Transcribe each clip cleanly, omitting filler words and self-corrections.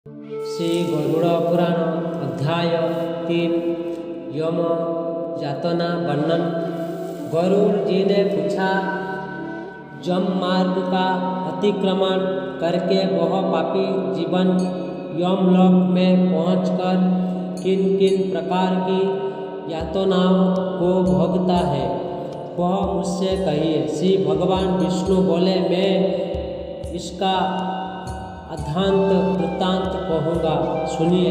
श्री गरुड़ पुराण अध्याय 3 यम यातना वर्णन। गरुड़ जी ने पूछा, जम मार्ग का अतिक्रमण करके वह पापी जीवन यमलोक में पहुंचकर किन किन प्रकार की यातनाओं को भोगता है, वह मुझसे कहिए। श्री भगवान विष्णु बोले, मैं इसका अध्यांत वृत्तांत कहूँगा, सुनिए।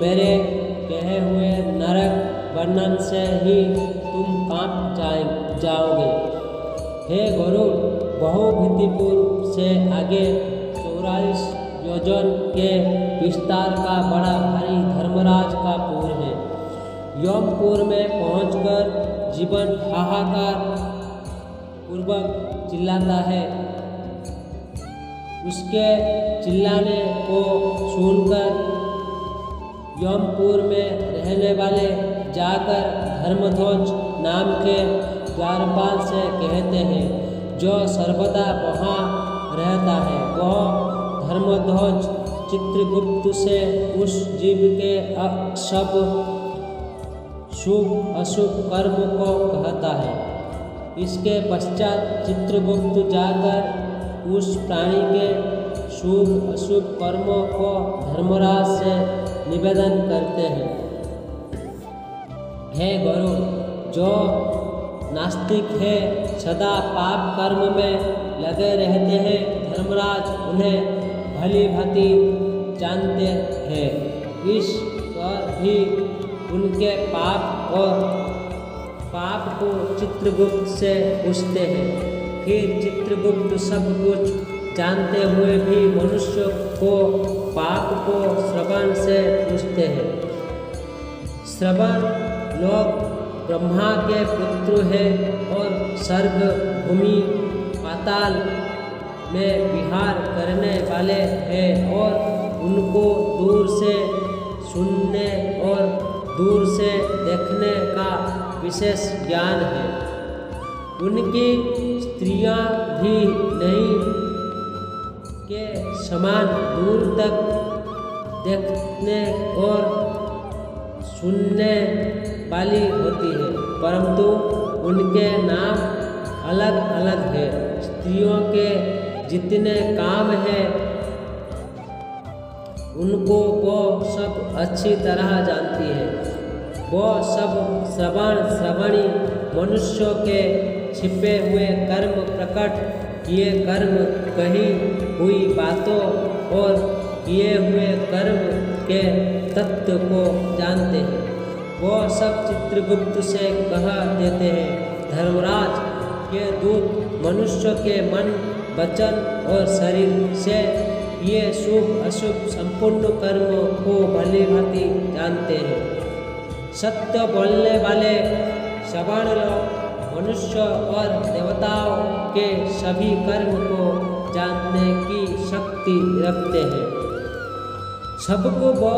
मेरे कहे हुए नरक वर्णन से ही तुम कांप जाओगे। हे गरुड़, बहुभीतिपुर से आगे 44 योजन के विस्तार का बड़ा भारी धर्मराज का पुर है। यमपुर में पहुंचकर जीवन हाहाकार पूर्वक चिल्लाता है। उसके चिल्लाने को सुनकर यमपुर में रहने वाले जाकर धर्मध्वज नाम के द्वारपाल से कहते हैं, जो सर्वदा वहाँ रहता है। वह धर्मध्वज चित्रगुप्त से उस जीव के सब शुभ अशुभ कर्म को कहता है। इसके पश्चात चित्रगुप्त जाकर उस प्राणी के शुभ अशुभ कर्मों को धर्मराज से निवेदन करते हैं। हे गरुड़, जो नास्तिक है, सदा पाप कर्म में लगे रहते हैं, धर्मराज उन्हें भली भांति जानते हैं। ईश्वर भी उनके पाप को चित्रगुप्त से पूछते हैं। फिर चित्रगुप्त सब कुछ जानते हुए भी मनुष्य को पाप को श्रवण से पूछते हैं। श्रवण लोग ब्रह्मा के पुत्र हैं और स्वर्ग भूमि पाताल में विहार करने वाले हैं और उनको दूर से सुनने और दूर से देखने का विशेष ज्ञान है। उनकी स्त्रियां भी नहीं के समान दूर तक देखने और सुनने वाली होती है, परंतु उनके नाम अलग अलग है। स्त्रियों के जितने काम हैं उनको वो सब अच्छी तरह जानती है। वो सब श्रवणी मनुष्यों के छिपे हुए कर्म, प्रकट किए कर्म, कही हुई बातों और किए हुए कर्म के तत्व को जानते हैं। वो सब चित्रगुप्त से कह देते हैं। धर्मराज के दूत मनुष्य के मन, वचन और शरीर से ये शुभ अशुभ संपूर्ण कर्मों को भली भांति जानते हैं। सत्य बोलने वाले सवर्ण लोग मनुष्य और देवताओं के सभी कर्म को जानने की शक्ति रखते हैं। सबको वो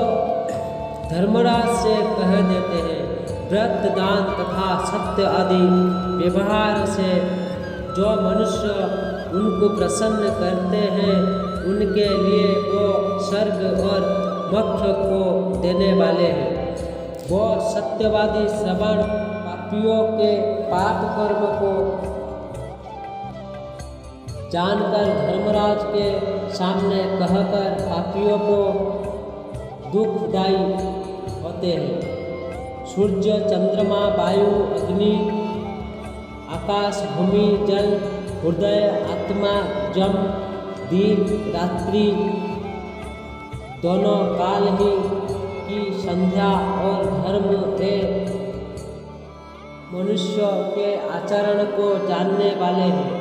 धर्मराज से कह देते हैं। व्रत, दान तथा सत्य आदि व्यवहार से जो मनुष्य उनको प्रसन्न करते हैं, उनके लिए वो स्वर्ग और मोक्ष को देने वाले हैं। वो सत्यवादी श्रवण पापियों के पाप कर्म को जानकर धर्मराज के सामने कहकर पापियों को दुखदायी होते हैं। सूर्य, चंद्रमा, वायु, अग्नि, आकाश, भूमि, जल, हृदय, आत्मा, जम, दिन, रात्रि, दोनों काल ही की संध्या और धर्म के मनुष्य के आचरण को जानने वाले हैं।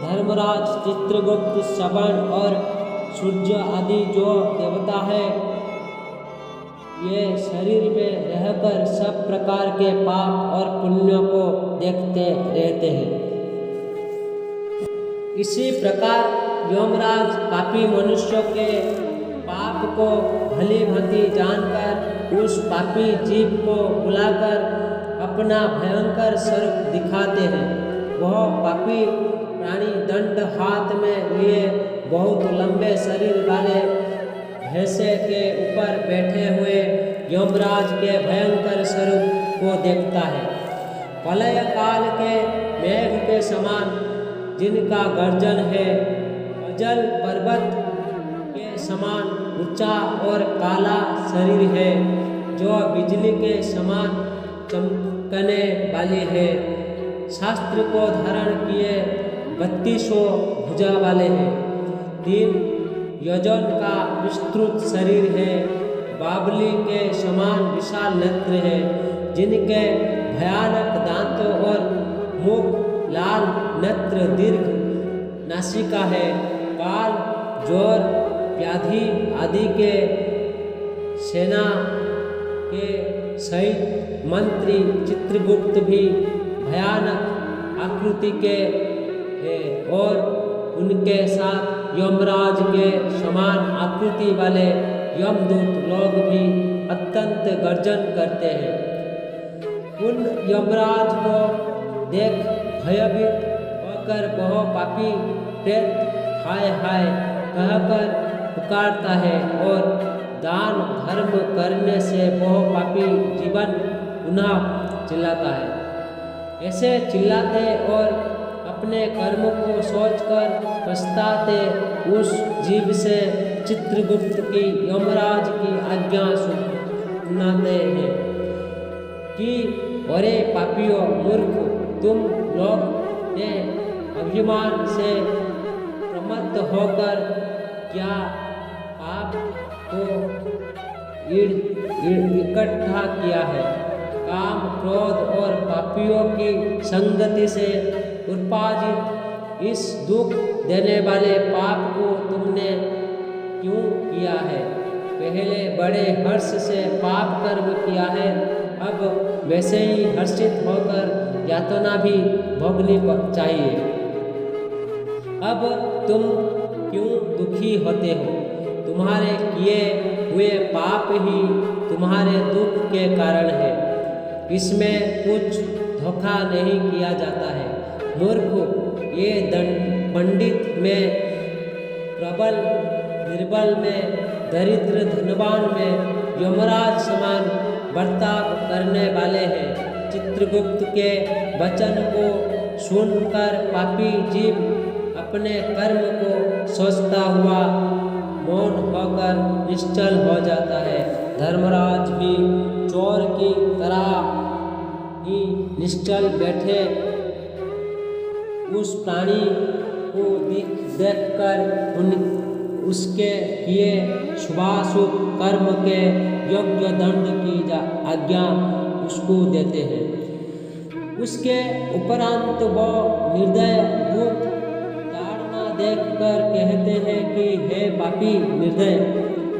धर्मराज, चित्रगुप्त, श्रवण और सूर्य आदि जो देवता है, ये शरीर में रहकर सब प्रकार के पाप और पुण्यों को देखते रहते हैं। इसी प्रकार यमराज पापी मनुष्यों के पाप को भली भांति जानकर उस पापी जीव को बुलाकर अपना भयंकर स्वरूप दिखाते हैं। वह पापी प्राणी दंड हाथ में लिए बहुत लंबे शरीर वाले भैंसे के ऊपर बैठे हुए यमराज के भयंकर स्वरूप को देखता है। प्रलय काल के मेघ के समान जिनका गर्जन है, अजल पर्वत के समान ऊंचा और काला शरीर है, जो बिजली के समान चमकने वाली है। शास्त्र को धारण किए 32 भुजा वाले हैं। 3 योजन का विस्तृत शरीर है, बावली के समान विशाल नेत्र है, जिनके भयानक दांतों और मुख लाल नेत्र, दीर्घ नासिका है। काल, जोर, व्याधि आदि के सेना के सहित मंत्री चित्रगुप्त भी भयानक आकृति के हैं और उनके साथ यमराज के समान आकृति वाले यमदूत लोग भी अत्यंत गर्जन करते हैं। उन यमराज को देख भयभीत होकर वह पापी प्रेत हाय हाय कहकर पुकारता है और दान धर्म करने से वह पापी जीवन पुनः चिल्लाता है। ऐसे चिल्लाते और अपने कर्म को सोचकर पछताते उस जीव से चित्रगुप्त की यमराज की आज्ञा सुनाते हैं कि अरे पापियों मूर्ख, तुम लोग ने अभिमान से प्रमत्त होकर क्या पाप को इकट्ठा किया है। काम, क्रोध और पापियों की संगति से उपार्जित इस दुख देने वाले पाप को तुमने क्यों किया है। पहले बड़े हर्ष से पाप कर्म किया है, अब वैसे ही हर्षित होकर यातना भी भोगनी चाहिए। अब तुम क्यों दुखी होते हो। तुम्हारे किए हुए पाप ही तुम्हारे दुख के कारण है, इसमें कुछ धोखा नहीं किया जाता है। मूर्ख, ये पंडित में प्रबल, निर्बल में दरिद्र, धनवान में यमराज समान बर्ताव करने वाले हैं। चित्रगुप्त के वचन को सुनकर पापी जीव अपने कर्म को सोचता हुआ मौन होकर निश्चल हो जाता है। धर्मराज भी चोर की तरह ही निश्चल बैठे उस प्राणी को देखकर उसके किए शुभाशुभ कर्म के योग्य दंड की आज्ञा उसको देते हैं। उसके उपरांत वो निर्दय भूत ताड़ना देखकर कहते हैं कि हे पापी निर्दय,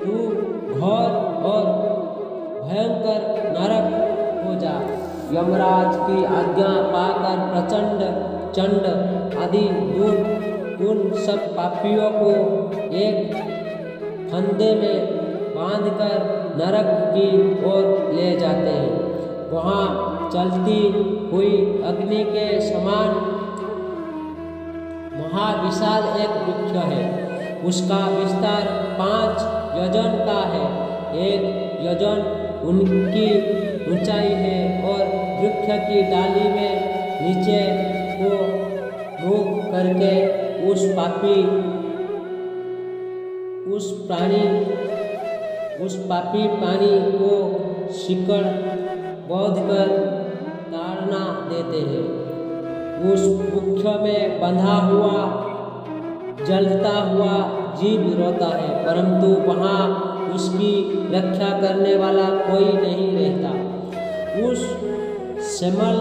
तू घोर और भयंकर नरक हो जा। यमराज की आज्ञा पाकर प्रचंड, चंड आदि दूत उन सब पापियों को एक फंदे में बांधकर नरक की ओर ले जाते हैं। वहाँ चलती हुई अग्नि के समान महाविशाल एक वृक्ष है। उसका विस्तार 5 योजन का है। 1 योजन उनकी ऊंचाई है और वृक्ष की डाली में नीचे को मुख करके उस पापी प्राणी को शिकड़ बांधकर ताड़ना देते हैं। उस वृक्ष में बंधा हुआ जलता हुआ जीव रोता है, परंतु वहाँ उसकी रक्षा करने वाला कोई नहीं रहता। उस सेमल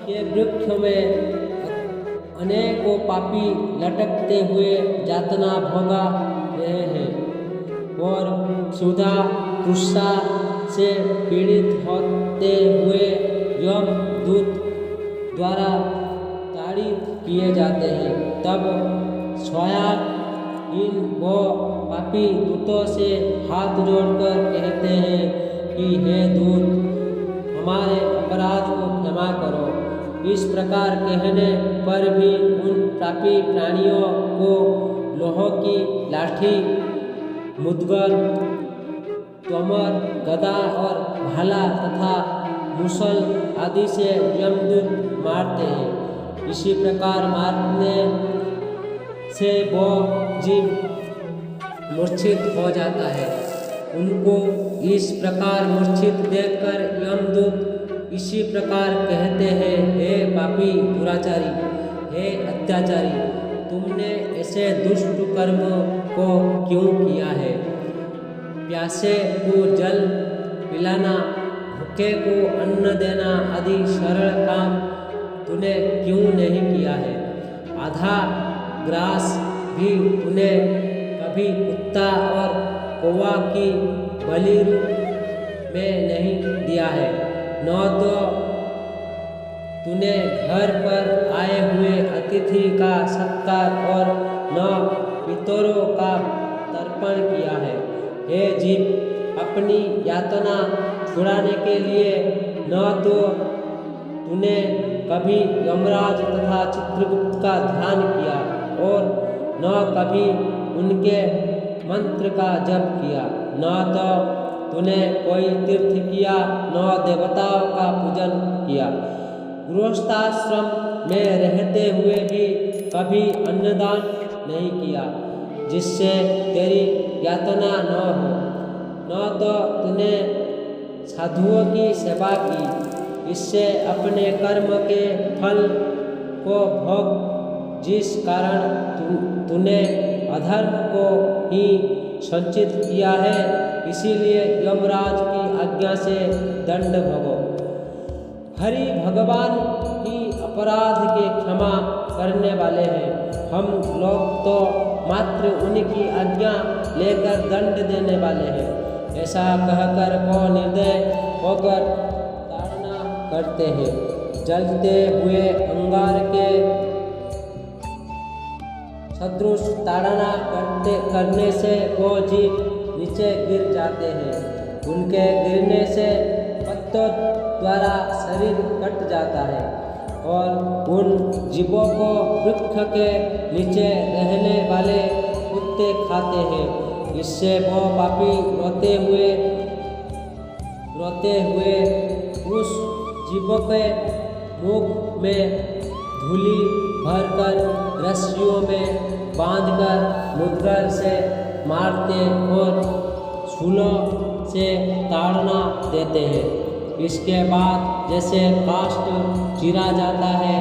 के वृक्ष में अनेकों पापी लटकते हुए यातना भोगा रहे हैं और क्षुधा तृष्णा से पीड़ित होते हुए यमदूत द्वारा ताड़ित किए जाते हैं। तब स्वयं इन वो पापी दूतों से हाथ जोड़कर कहते हैं कि हे दूत, हमारे अपराध को क्षमा करो। इस प्रकार कहने पर भी उन पापी प्राणियों को लोहे की लाठी मुद्गर, तोमर, गदा और भाला तथा मुसल आदि से यमदूत मारते हैं। इसी प्रकार मारने से वो जीव मूर्छित हो जाता है। उनको इस प्रकार मूर्छित देखकर यमदूत इसी प्रकार कहते हैं, हे पापी दुराचारी, हे अत्याचारी, तुमने ऐसे दुष्ट कर्म को क्यों किया है? प्यासे को जल पिलाना, भूखे को अन्न देना आदि सरल काम तूने क्यों नहीं किया है? आधा ग्रास भी तूने कभी कुत्ता और कौवा की बलि में नहीं दिया है। न तो तूने घर पर आए हुए अतिथि का सत्कार और न पितरों का तर्पण किया है। हे जीव, अपनी यातना छुड़ाने के लिए न तो तूने कभी यमराज तथा चित्रगुप्त का ध्यान किया और न कभी उनके मंत्र का जप किया, न तो तूने कोई तीर्थ किया, न देवताओं का पूजन किया। गृहस्थाश्रम में रहते हुए भी कभी अन्नदान नहीं किया, जिससे तेरी यातना न हो। न तो तूने साधुओं की सेवा की, इससे अपने कर्म के फल को भोग, जिस कारण तूने अधर्म को ही संचित किया है, इसीलिए यमराज की आज्ञा से दंड भोगो। हरि भगवान ही अपराध के क्षमा करने वाले हैं। हम लोग तो मात्र उनकी आज्ञा लेकर दंड देने वाले हैं। ऐसा कहकर वो निर्दय होकर ताड़ना करते हैं। जलते हुए अंगार के सदृश ताड़ना करने से वो जीव नीचे गिर जाते हैं। उनके गिरने से पत्तों द्वारा शरीर कट जाता है और उन जीवों को वृक्ष के नीचे रहने वाले कुत्ते खाते हैं। इससे वो पापी रोते हुए उस जीव के मुख में धूली भरकर रस्सियों में बांधकर मुद्गर से मारते और सूलों से ताड़ना देते हैं। इसके बाद जैसे काष्ठ चीरा जाता है,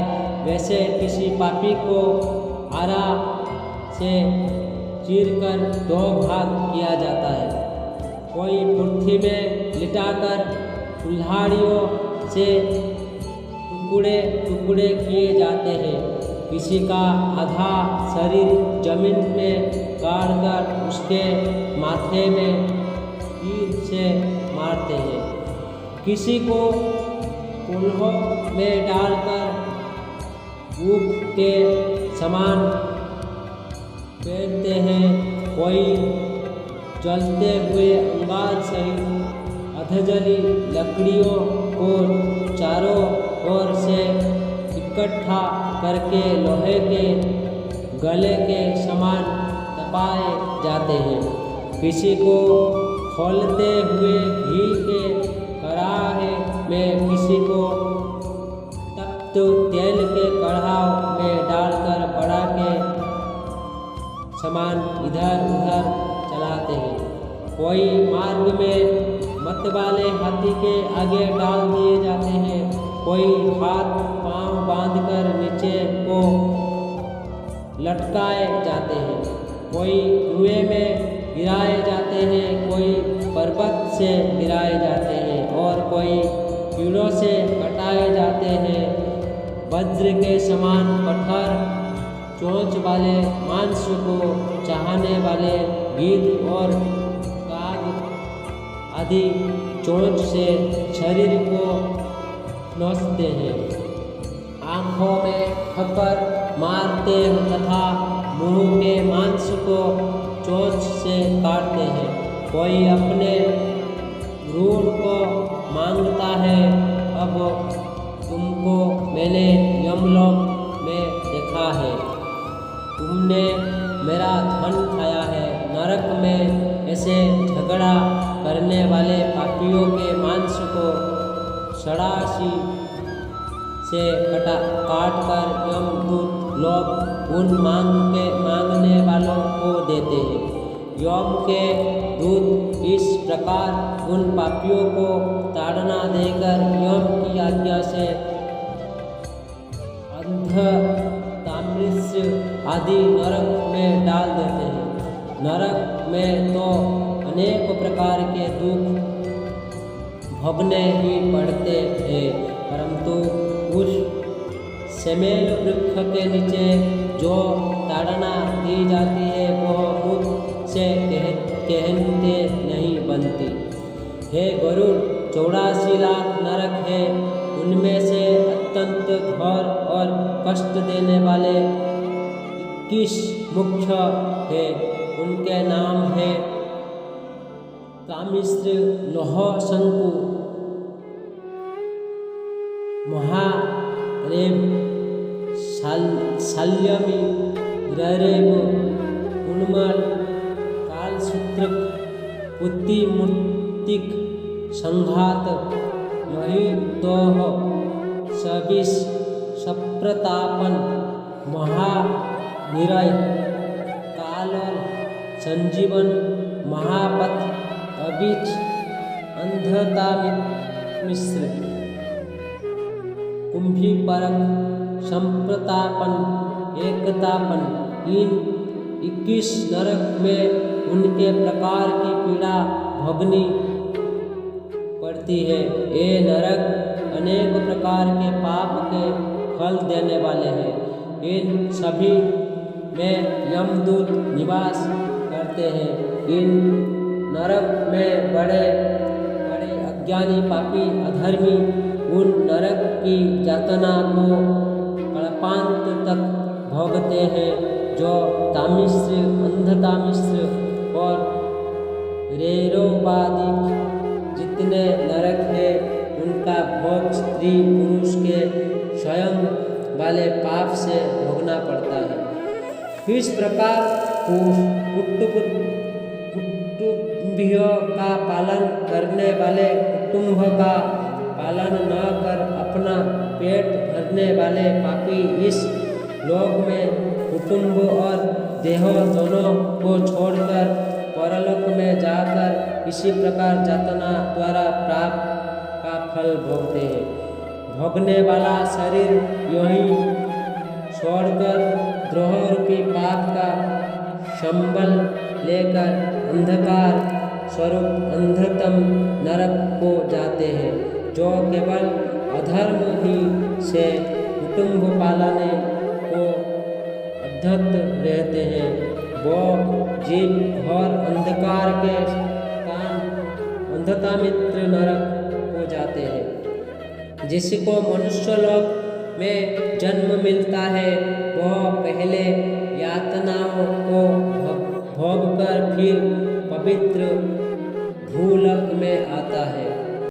वैसे किसी पापी को आरा से चीरकर दो भाग किया जाता है। कोई पृथ्वी में लिटाकर कुल्हाड़ियों से टुकड़े टुकड़े किए जाते हैं। किसी का आधा शरीर जमीन में गाड़कर उसके माथे में तीर से मारते हैं। किसी को कुल्हों में डालकर ऊख के समान फेंकते हैं। कोई जलते हुए अंगार सहित अधजली लकड़ियों को चारों ओर से इकट्ठा करके लोहे के गले के समान तपाए जाते हैं। किसी को खोलते हुए घी के कड़ाहे में, किसी को तप्त तेल के कढ़ाव में डालकर बड़ा के समान इधर उधर चलाते हैं। कोई मार्ग में मतवाले हाथी के आगे डाल दिए जाते हैं। कोई हाथ पांव बांधकर नीचे को लटकाए जाते हैं। कोई कुएं में गिराए जाते हैं, कोई पर्वत से गिराए जाते हैं और कोई कीड़ों से कटाए जाते हैं। वज्र के समान कठोर चोंच वाले मांस को चाहने वाले गिद्ध और काग आदि चोंच से शरीर को नोचते हैं। आँखों में ठक्कर मारते तथा मुंह के मांस को चोंच से काटते हैं। कोई अपने ऋण को मांगता है। अब तुमको मैंने यमलोक में देखा है। तुमने मेरा धन खाया है। नरक में ऐसे झगड़ा करने वाले पापियों के मांस को सड़ासी से काट कर यमदूत लोग उन मांगने वालों को देते हैं। यम के दूत इस प्रकार उन पापियों को ताड़ना देकर यम की आज्ञा से अंधतामृत्य आदि नरक में डाल देते हैं। नरक में तो अनेक प्रकार के दुख भोगने ही पड़ते हैं, परंतु उस सेमेल वृक्ष के नीचे जो ताड़ना दी जाती है वह मुख से कहते नहीं बनती। हे गरुड़, 84 लाख नरक है, उनमें से अत्यंत घोर और कष्ट देने वाले 21 मुख्य है। उनके नाम है कामिश्र, लोह शंकु, महारेव, शाल्यमी, ररेव, उन्मल, कालसूत्र, पुत्तिमूर्तिक, संघात, महिदोह, सविष, सप्रतापन, महानिरय, कालोल, संजीवन, महापथ, अभिच, अंधतामिश्र, कुंभीपरक, संप्रतापन, एकतापन, इन 21 नरक में उनके प्रकार की पीड़ा भोगनी पड़ती है। ये नरक अनेक प्रकार के पाप के फल देने वाले हैं। इन सभी में यमदूत निवास करते हैं। इन नरक में बड़े बड़े अज्ञानी, पापी, अधर्मी उन नरक की यातना को कल्पांत तक भोगते हैं। जो तामिश्र, अंधतामिश्र और रेरोबादिक जितने नरक है उनका भोग स्त्री पुरुष के स्वयं वाले पाप से भोगना पड़ता है। इस प्रकार कुटुंबियों का पालन करने वाले कुटुंब का पालन न कर अपना पेट भरने वाले पापी इस लोक में कुटुंब और देह दोनों को छोड़कर परलोक में जाकर इसी प्रकार यातना द्वारा प्राप्त का फल भोगते हैं। भोगने वाला शरीर यही छोड़कर द्रोह रूपी पाप का संबल लेकर अंधकार स्वरूप अंधतम नरक को जाते हैं। जो केवल अधर्म ही से कुटुंब पालने को अद्धत रहते हैं, वो जीव घोर अंधकार के अंधतामित्र नरक हो जाते हैं। जिसको मनुष्य लोक में जन्म मिलता है वह पहले